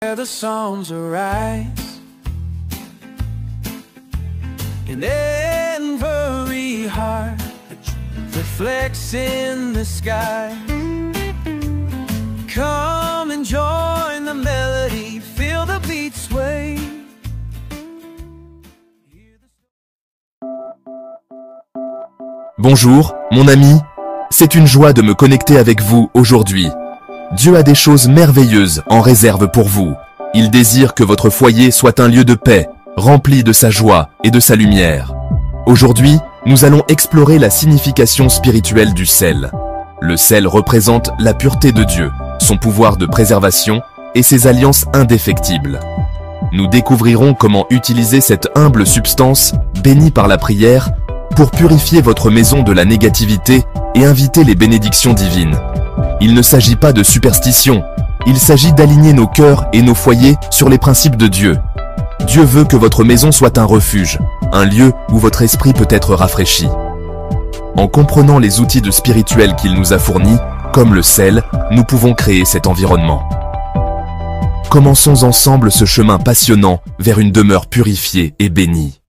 The songs arise, and every heart reflects in the sky. Come and join the melody, feel the beat sway. Bonjour, mon ami, c'est une joie de me connecter avec vous aujourd'hui. Dieu a des choses merveilleuses en réserve pour vous. Il désire que votre foyer soit un lieu de paix, rempli de sa joie et de sa lumière. Aujourd'hui, nous allons explorer la signification spirituelle du sel. Le sel représente la pureté de Dieu, son pouvoir de préservation et ses alliances indéfectibles. Nous découvrirons comment utiliser cette humble substance, bénie par la prière, pour purifier votre maison de la négativité et inviter les bénédictions divines. Il ne s'agit pas de superstition, il s'agit d'aligner nos cœurs et nos foyers sur les principes de Dieu. Dieu veut que votre maison soit un refuge, un lieu où votre esprit peut être rafraîchi. En comprenant les outils de spirituel qu'il nous a fournis, comme le sel, nous pouvons créer cet environnement. Commençons ensemble ce chemin passionnant vers une demeure purifiée et bénie.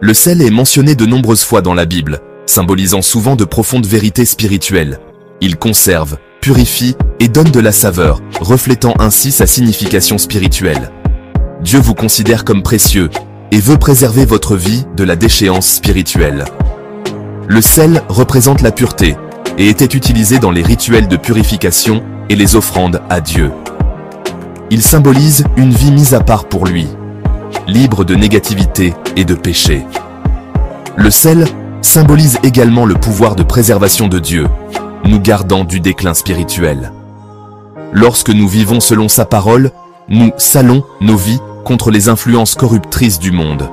Le sel est mentionné de nombreuses fois dans la Bible, symbolisant souvent de profondes vérités spirituelles. Il conserve, purifie et donne de la saveur, reflétant ainsi sa signification spirituelle. Dieu vous considère comme précieux et veut préserver votre vie de la déchéance spirituelle. Le sel représente la pureté et était utilisé dans les rituels de purification et les offrandes à Dieu. Il symbolise une vie mise à part pour lui, libre de négativité et de péché. Le sel symbolise également le pouvoir de préservation de Dieu, nous gardant du déclin spirituel. Lorsque nous vivons selon sa parole, nous salons nos vies contre les influences corruptrices du monde.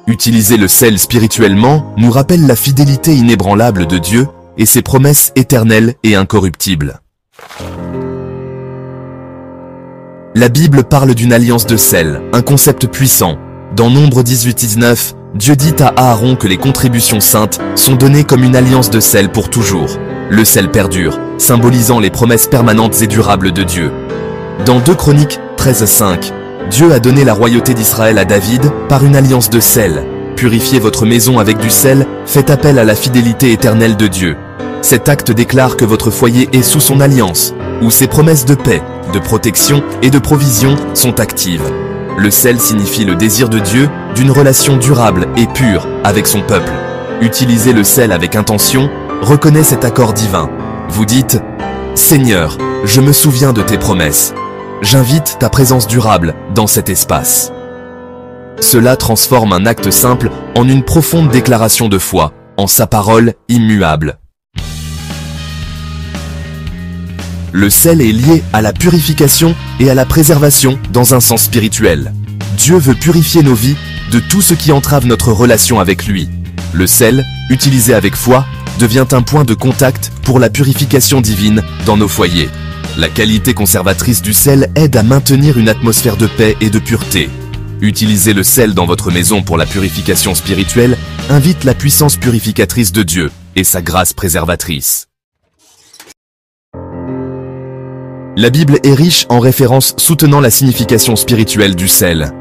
Utiliser le sel spirituellement nous rappelle la fidélité inébranlable de Dieu et ses promesses éternelles et incorruptibles. La Bible parle d'une alliance de sel, un concept puissant. Dans Nombre 18-19, Dieu dit à Aaron que les contributions saintes sont données comme une alliance de sel pour toujours. Le sel perdure, symbolisant les promesses permanentes et durables de Dieu. Dans 2 Chroniques 13-5, Dieu a donné la royauté d'Israël à David par une alliance de sel. Purifiez votre maison avec du sel, faites appel à la fidélité éternelle de Dieu. Cet acte déclare que votre foyer est sous son alliance, où ses promesses de paix, de protection et de provision sont actives. Le sel signifie le désir de Dieu d'une relation durable et pure avec son peuple. Utilisez le sel avec intention, reconnaissez cet accord divin. Vous dites « Seigneur, je me souviens de tes promesses. J'invite ta présence durable dans cet espace. » Cela transforme un acte simple en une profonde déclaration de foi, en sa parole immuable. Le sel est lié à la purification et à la préservation dans un sens spirituel. Dieu veut purifier nos vies de tout ce qui entrave notre relation avec lui. Le sel, utilisé avec foi, devient un point de contact pour la purification divine dans nos foyers. La qualité conservatrice du sel aide à maintenir une atmosphère de paix et de pureté. Utiliser le sel dans votre maison pour la purification spirituelle invite la puissance purificatrice de Dieu et sa grâce préservatrice. La Bible est riche en références soutenant la signification spirituelle du sel.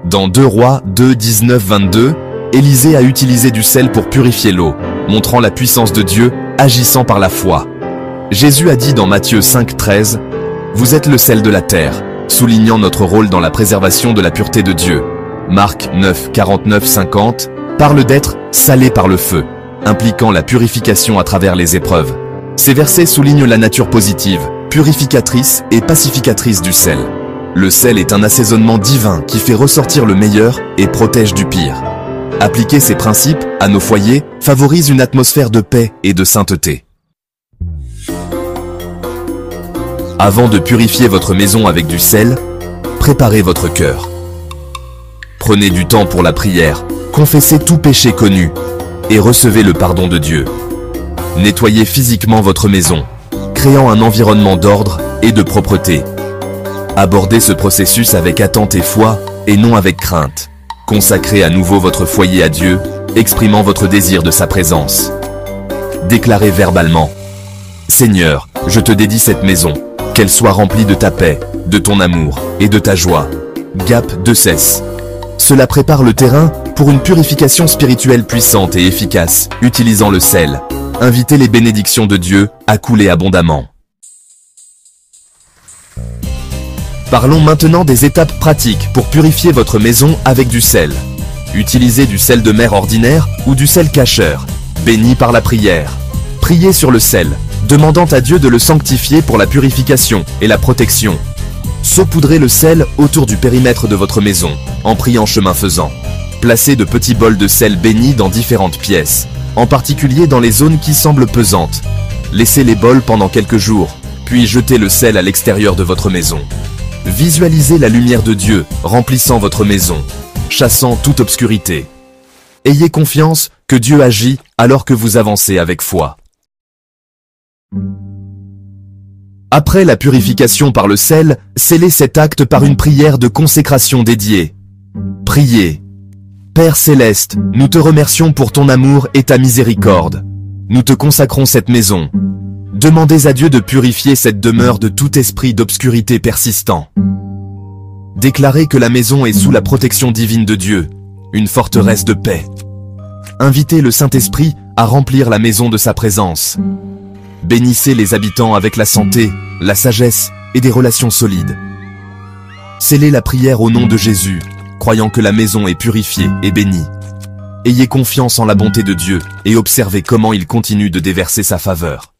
Dans 2 Rois 2, 19-22, Élisée a utilisé du sel pour purifier l'eau, montrant la puissance de Dieu agissant par la foi. Jésus a dit dans Matthieu 5, 13, « Vous êtes le sel de la terre », soulignant notre rôle dans la préservation de la pureté de Dieu. Marc 9, 49, 50 parle d'être « salé par le feu », impliquant la purification à travers les épreuves. Ces versets soulignent la nature positive, purificatrice et pacificatrice du sel. Le sel est un assaisonnement divin qui fait ressortir le meilleur et protège du pire. Appliquer ces principes à nos foyers favorise une atmosphère de paix et de sainteté. Avant de purifier votre maison avec du sel, préparez votre cœur. Prenez du temps pour la prière, confessez tout péché connu et recevez le pardon de Dieu. Nettoyez physiquement votre maison, créant un environnement d'ordre et de propreté. Abordez ce processus avec attente et foi, et non avec crainte. Consacrez à nouveau votre foyer à Dieu, exprimant votre désir de sa présence. Déclarez verbalement « Seigneur, je te dédie cette maison, qu'elle soit remplie de ta paix, de ton amour et de ta joie. Gap 2:16. Cela prépare le terrain pour une purification spirituelle puissante et efficace, utilisant le sel. Invitez les bénédictions de Dieu à couler abondamment. Parlons maintenant des étapes pratiques pour purifier votre maison avec du sel. Utilisez du sel de mer ordinaire ou du sel cacheur, béni par la prière. Priez sur le sel, demandant à Dieu de le sanctifier pour la purification et la protection. Saupoudrez le sel autour du périmètre de votre maison, en priant chemin faisant. Placez de petits bols de sel béni dans différentes pièces, en particulier dans les zones qui semblent pesantes. Laissez les bols pendant quelques jours, puis jetez le sel à l'extérieur de votre maison. Visualisez la lumière de Dieu remplissant votre maison, chassant toute obscurité. Ayez confiance que Dieu agit alors que vous avancez avec foi. Après la purification par le sel, scellez cet acte par une prière de consécration dédiée. Priez. Père céleste, nous te remercions pour ton amour et ta miséricorde. Nous te consacrons cette maison. Demandez à Dieu de purifier cette demeure de tout esprit d'obscurité persistant. Déclarez que la maison est sous la protection divine de Dieu, une forteresse de paix. Invitez le Saint-Esprit à remplir la maison de sa présence. Bénissez les habitants avec la santé, la sagesse et des relations solides. Scellez la prière au nom de Jésus, croyant que la maison est purifiée et bénie. Ayez confiance en la bonté de Dieu et observez comment il continue de déverser sa faveur.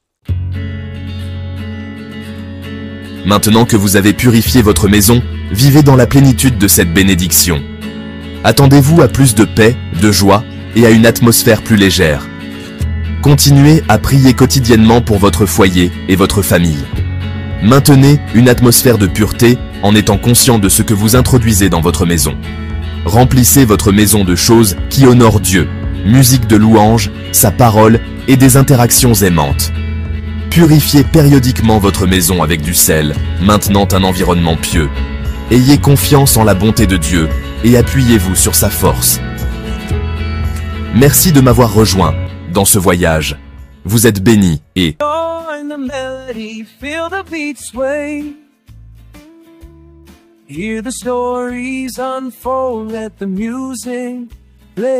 Maintenant que vous avez purifié votre maison, vivez dans la plénitude de cette bénédiction. Attendez-vous à plus de paix, de joie et à une atmosphère plus légère. Continuez à prier quotidiennement pour votre foyer et votre famille. Maintenez une atmosphère de pureté en étant conscient de ce que vous introduisez dans votre maison. Remplissez votre maison de choses qui honorent Dieu, musique de louange, sa parole et des interactions aimantes. Purifiez périodiquement votre maison avec du sel, maintenant un environnement pieux. Ayez confiance en la bonté de Dieu et appuyez-vous sur sa force. Merci de m'avoir rejoint dans ce voyage. Vous êtes bénis et Join the melody, feel the beat sway. Hear the stories unfold, let the music play.